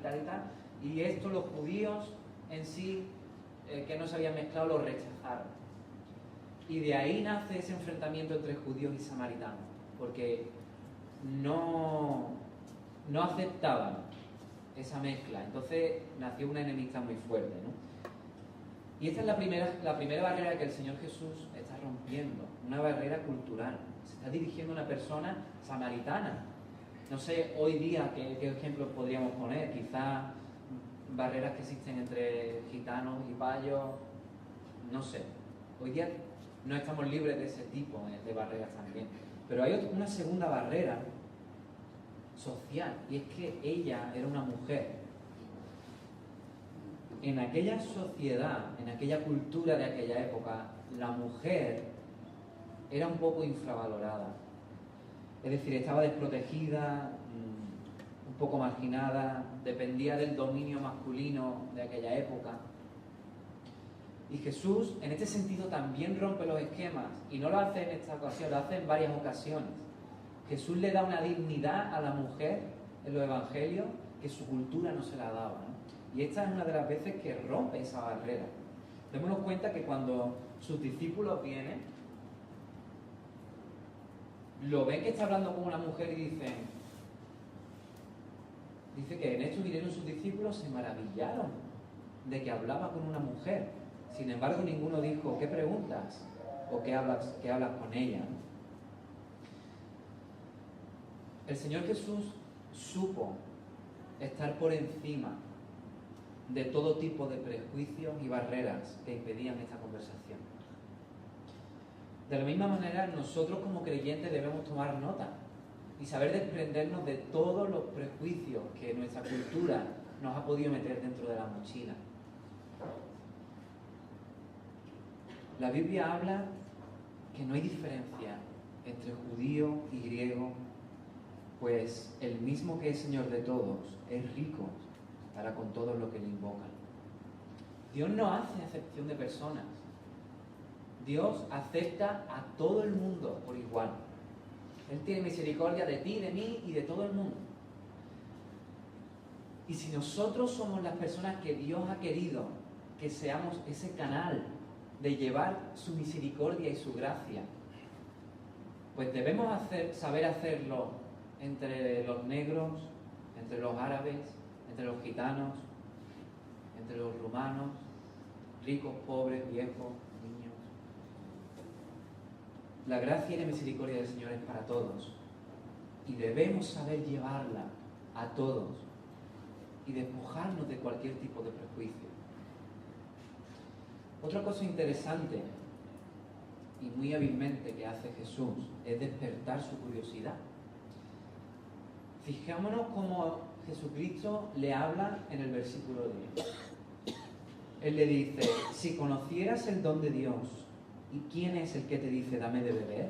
y tal, y esto los judíos en sí, que no se habían mezclado, lo rechazaron. Y de ahí nace ese enfrentamiento entre judíos y samaritanos, porque no aceptaban esa mezcla. Entonces nació una enemistad muy fuerte, ¿no? Y esta es la primera barrera que el Señor Jesús está rompiendo, una barrera cultural. Se está dirigiendo a una persona samaritana. No sé, hoy día, ¿qué ejemplos podríamos poner? Quizás barreras que existen entre gitanos y payos, no sé. Hoy día no estamos libres de ese tipo de barreras también. Pero hay una segunda barrera social, y es que ella era una mujer. En aquella sociedad, en aquella cultura de aquella época, la mujer era un poco infravalorada. Es decir, estaba desprotegida, un poco marginada, dependía del dominio masculino de aquella época. Y Jesús, en este sentido, también rompe los esquemas, y no lo hace en esta ocasión, lo hace en varias ocasiones. Jesús le da una dignidad a la mujer en los evangelios que su cultura no se la daba, ¿no? Y esta es una de las veces que rompe esa barrera. Démonos cuenta que cuando sus discípulos vienen, lo ven que está hablando con una mujer y dice que en esto vinieron sus discípulos, se maravillaron de que hablaba con una mujer. Sin embargo, ninguno dijo, ¿qué preguntas? O ¿qué hablas con ella? El Señor Jesús supo estar por encima de todo tipo de prejuicios y barreras que impedían esta conversación. De la misma manera, nosotros como creyentes debemos tomar nota y saber desprendernos de todos los prejuicios que nuestra cultura nos ha podido meter dentro de la mochila. La Biblia habla que no hay diferencia entre judío y griego, pues el mismo que es Señor de todos es rico para con todos los que le invocan. Dios no hace acepción de personas. Dios acepta a todo el mundo por igual. Él tiene misericordia de ti, de mí y de todo el mundo. Y si nosotros somos las personas que Dios ha querido que seamos ese canal de llevar su misericordia y su gracia, pues debemos saber hacerlo entre los negros, entre los árabes, entre los gitanos, entre los rumanos, ricos, pobres, viejos, niños. La gracia y la misericordia del Señor es para todos y debemos saber llevarla a todos y despojarnos de cualquier tipo de prejuicio. Otra cosa interesante y muy hábilmente que hace Jesús es despertar su curiosidad. Fijémonos cómo Jesucristo le habla en el versículo 10. Él le dice, si conocieras el don de Dios y quién es el que te dice dame de beber,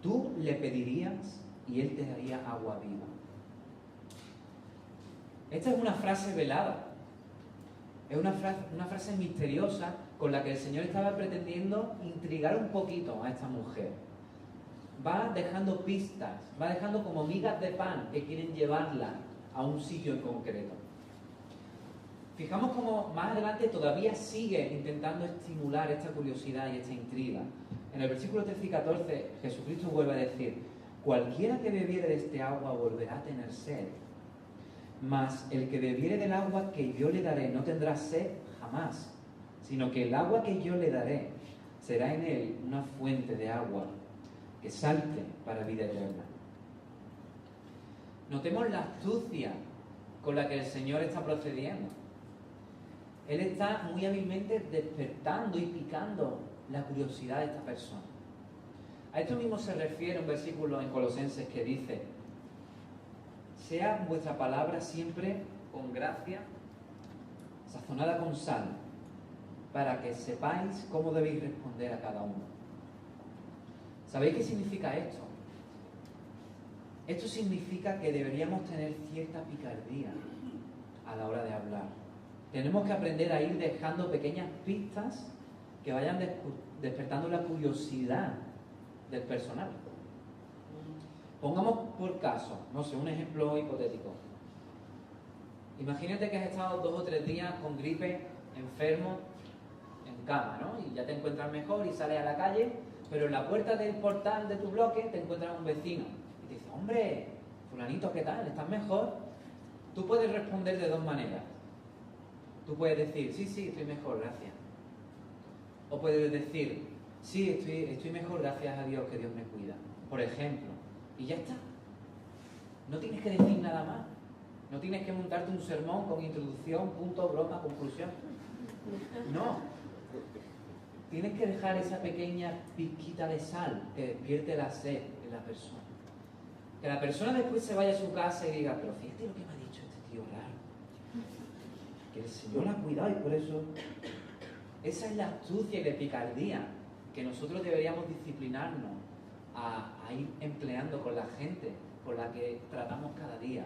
tú le pedirías y él te daría agua viva. Esta es una frase velada, es una frase misteriosa con la que el Señor estaba pretendiendo intrigar un poquito a esta mujer. Va dejando pistas, va dejando como migas de pan que quieren llevarla a un sitio en concreto. Fijamos como más adelante todavía sigue intentando estimular esta curiosidad y esta intriga. En el versículo 13 y 14 Jesucristo vuelve a decir, cualquiera que bebiere de este agua volverá a tener sed, mas el que bebiere del agua que yo le daré no tendrá sed jamás, sino que el agua que yo le daré será en él una fuente de agua que salte para vida eterna. Notemos la astucia con la que el Señor está procediendo. Él está muy hábilmente despertando y picando la curiosidad de esta persona. A esto mismo se refiere un versículo en Colosenses que dice, sea vuestra palabra siempre con gracia, sazonada con sal, para que sepáis cómo debéis responder a cada uno. ¿Sabéis qué significa esto? Esto significa que deberíamos tener cierta picardía a la hora de hablar. Tenemos que aprender a ir dejando pequeñas pistas que vayan despertando la curiosidad del personal. Pongamos por caso, no sé, un ejemplo hipotético. Imagínate que has estado 2 o 3 días con gripe, enfermo, en cama, ¿no? Y ya te encuentras mejor y sales a la calle, pero en la puerta del portal de tu bloque te encuentras un vecino. Y te dice, hombre, fulanito, ¿qué tal? ¿Estás mejor? Tú puedes responder de 2 maneras. Tú puedes decir, sí, estoy mejor, gracias. O puedes decir, sí, estoy mejor, gracias a Dios, que Dios me cuida. Por ejemplo. Y ya está. No tienes que decir nada más. No tienes que montarte un sermón con introducción, punto, broma, conclusión. No. Tienes que dejar esa pequeña pizquita de sal que despierte la sed en la persona. Que la persona después se vaya a su casa y diga, pero fíjate lo que me ha dicho este tío raro. Que el Señor la ha cuidado y por eso... Esa es la astucia y la picardía que nosotros deberíamos disciplinarnos a ir empleando con la gente con la que tratamos cada día.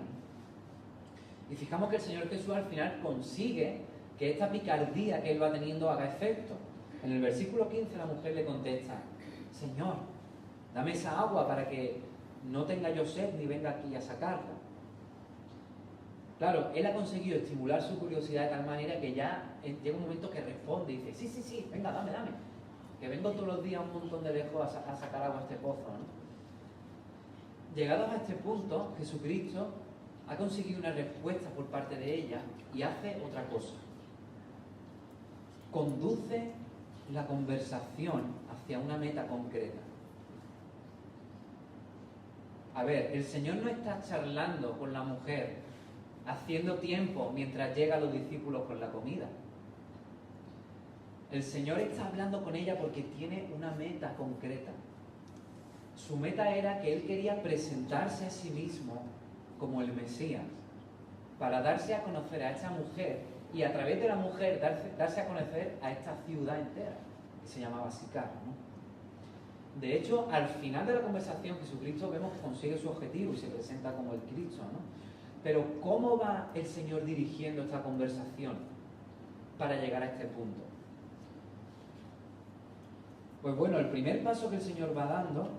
Y fijamos que el Señor Jesús al final consigue que esta picardía que Él va teniendo haga efecto. En el versículo 15 la mujer le contesta, Señor, dame esa agua para que no tenga yo sed ni venga aquí a sacarla. Claro, Él ha conseguido estimular su curiosidad de tal manera que ya llega un momento que responde y dice, sí, venga, dame, que vengo todos los días un montón de lejos a sacar agua a este pozo, ¿no? Llegados a este punto, Jesucristo ha conseguido una respuesta por parte de ella y hace otra cosa. Conduce la conversación hacia una meta concreta. A ver, el Señor no está charlando con la mujer, haciendo tiempo mientras llegan los discípulos con la comida. El Señor está hablando con ella porque tiene una meta concreta. Su meta era que Él quería presentarse a sí mismo como el Mesías, para darse a conocer a esta mujer y a través de la mujer darse a conocer a esta ciudad entera, que se llamaba Sicar, ¿no? De hecho, al final de la conversación, Jesucristo vemos que consigue su objetivo y se presenta como el Cristo, ¿no? Pero ¿cómo va el Señor dirigiendo esta conversación para llegar a este punto? Pues bueno, el primer paso que el Señor va dando,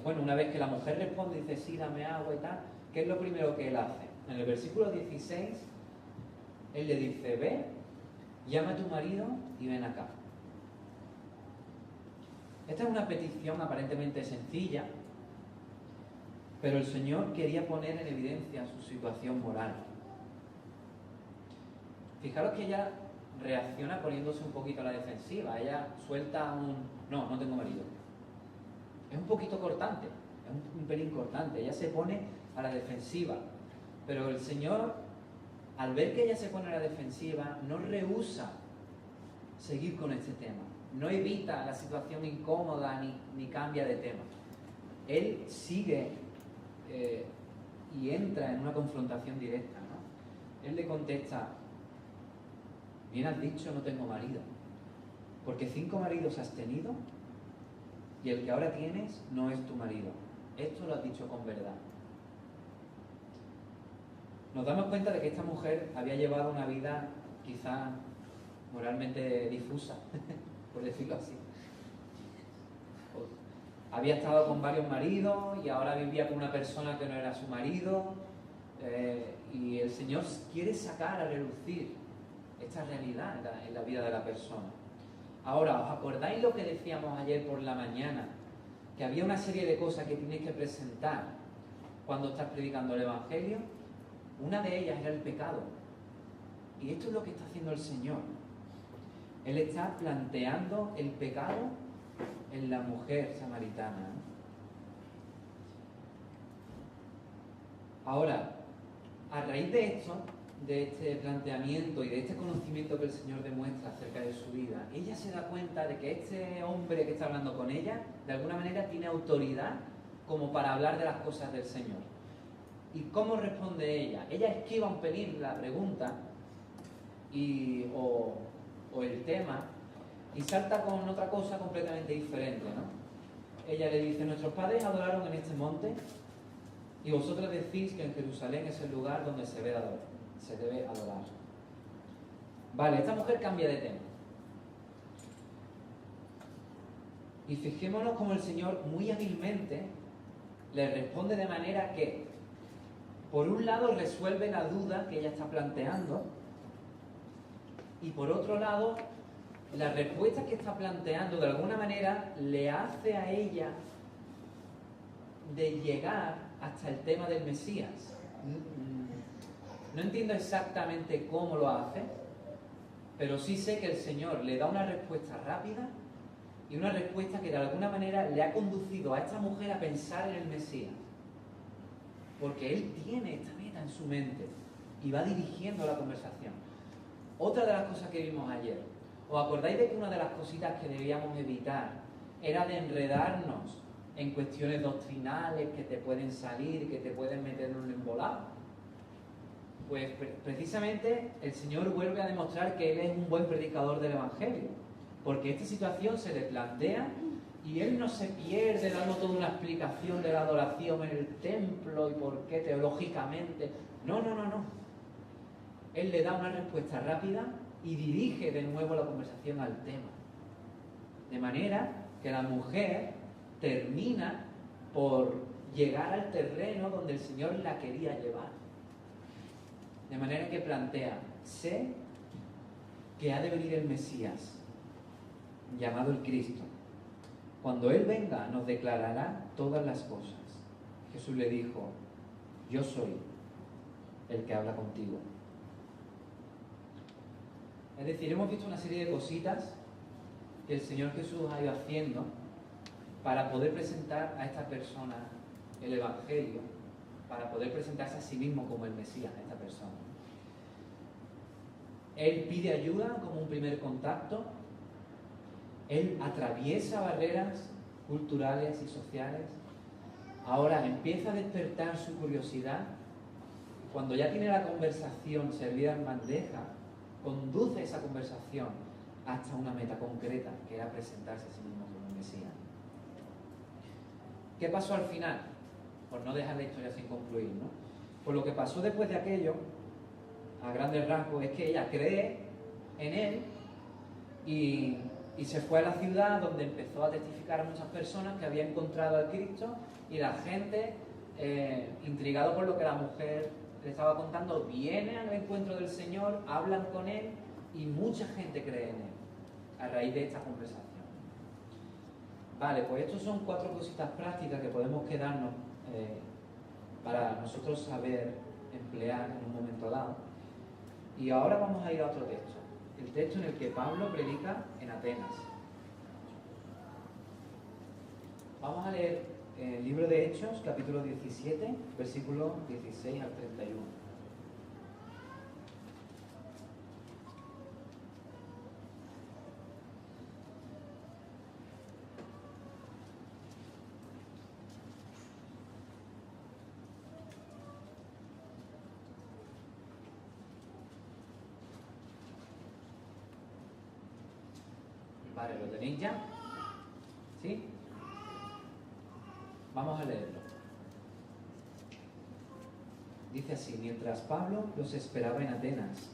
una vez que la mujer responde y dice, sí, dame agua y tal, ¿qué es lo primero que Él hace? En el versículo 16, Él le dice, ve, llama a tu marido y ven acá. Esta es una petición aparentemente sencilla, pero el Señor quería poner en evidencia su situación moral. Fijaros que ella reacciona poniéndose un poquito a la defensiva. Ella suelta no tengo marido. Es un poquito cortante, es un pelín cortante. Ella se pone a la defensiva. Pero el Señor, al ver que ella se pone a la defensiva, no rehúsa seguir con este tema. No evita la situación incómoda ni cambia de tema. Él sigue y entra en una confrontación directa, ¿no? Él le contesta, bien has dicho, no tengo marido, porque 5 maridos has tenido y el que ahora tienes no es tu marido. Esto lo has dicho con verdad. Nos damos cuenta de que esta mujer había llevado una vida quizá moralmente difusa, por decirlo así. Había estado con varios maridos y ahora vivía con una persona que no era su marido, y el Señor quiere sacar a relucir esta realidad en la vida de la persona. Ahora, ¿os acordáis lo que decíamos ayer por la mañana? Que había una serie de cosas que tienes que presentar cuando estás predicando el Evangelio. Una de ellas era el pecado. Y esto es lo que está haciendo el Señor. Él está planteando el pecado en la mujer samaritana. Ahora, a raíz de esto, de este planteamiento y de este conocimiento que el Señor demuestra acerca de su vida, ella se da cuenta de que este hombre que está hablando con ella, de alguna manera tiene autoridad como para hablar de las cosas del Señor. ¿Y cómo responde ella? Ella esquiva un pelín la pregunta o el tema y salta con otra cosa completamente diferente, ¿no? Ella le dice, nuestros padres adoraron en este monte y vosotros decís que en Jerusalén es el lugar donde se debe adorar. Vale, esta mujer cambia de tema. Y fijémonos cómo el Señor muy hábilmente le responde de manera que, por un lado resuelve la duda que ella está planteando y por otro lado la respuesta que está planteando de alguna manera le hace a ella de llegar hasta el tema del Mesías. No entiendo exactamente cómo lo hace, pero sí sé que el Señor le da una respuesta rápida y una respuesta que de alguna manera le ha conducido a esta mujer a pensar en el Mesías. Porque Él tiene esta meta en su mente y va dirigiendo la conversación. Otra de las cosas que vimos ayer, ¿os acordáis de que una de las cositas que debíamos evitar era de enredarnos en cuestiones doctrinales que te pueden salir, que te pueden meter en un embolado? Pues precisamente el Señor vuelve a demostrar que Él es un buen predicador del Evangelio, porque esta situación se le plantea y Él no se pierde dando toda una explicación de la adoración en el templo y por qué teológicamente. No. Él le da una respuesta rápida y dirige de nuevo la conversación al tema. De manera que la mujer termina por llegar al terreno donde el Señor la quería llevar. De manera que plantea, sé que ha de venir el Mesías, llamado el Cristo. Cuando Él venga, nos declarará todas las cosas. Jesús le dijo, yo soy el que habla contigo. Es decir, hemos visto una serie de cositas que el Señor Jesús ha ido haciendo para poder presentar a esta persona el Evangelio, para poder presentarse a sí mismo como el Mesías a esta persona. Él pide ayuda como un primer contacto. Él atraviesa barreras culturales y sociales. Ahora empieza a despertar su curiosidad. Cuando ya tiene la conversación servida en bandeja, conduce esa conversación hasta una meta concreta, que era presentarse a sí mismo como el Mesías. ¿Qué pasó al final? Por no dejar la historia sin concluir, ¿no? Pues lo que pasó después de aquello, a grandes rasgos, es que ella cree en Él y se fue a la ciudad donde empezó a testificar a muchas personas que había encontrado al Cristo y la gente, intrigado por lo que la mujer le estaba contando, viene al encuentro del Señor, hablan con Él y mucha gente cree en Él a raíz de esta conversación. Vale, pues estos son 4 cositas prácticas que podemos quedarnos para nosotros saber emplear en un momento dado. Y ahora vamos a ir a otro texto, el texto en el que Pablo predica en Atenas. Vamos a leer el libro de Hechos, capítulo 17, versículos 16 al 31. Vale, ¿lo tenéis ya? ¿Sí? Vamos a leerlo. Dice así: mientras Pablo los esperaba en Atenas,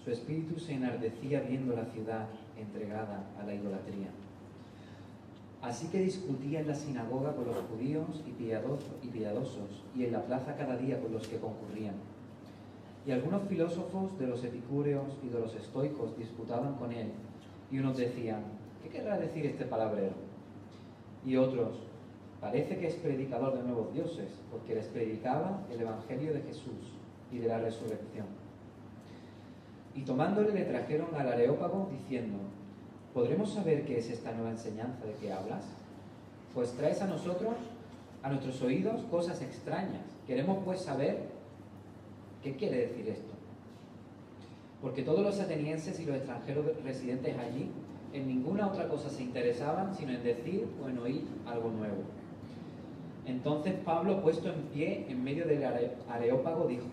su espíritu se enardecía viendo la ciudad entregada a la idolatría. Así que discutía en la sinagoga con los judíos y piadosos, y en la plaza cada día con los que concurrían. Y algunos filósofos de los epicúreos y de los estoicos disputaban con él, y unos decían: ¿qué querrá decir este palabrero? Y otros: parece que es predicador de nuevos dioses, porque les predicaba el Evangelio de Jesús y de la resurrección. Y tomándole le trajeron al Areópago diciendo: ¿podremos saber qué es esta nueva enseñanza de que hablas? Pues traes a nosotros, a nuestros oídos, cosas extrañas. Queremos pues saber qué quiere decir esto. Porque todos los atenienses y los extranjeros residentes allí en ninguna otra cosa se interesaban sino en decir o en oír algo nuevo. Entonces Pablo, puesto en pie en medio del Areópago, dijo: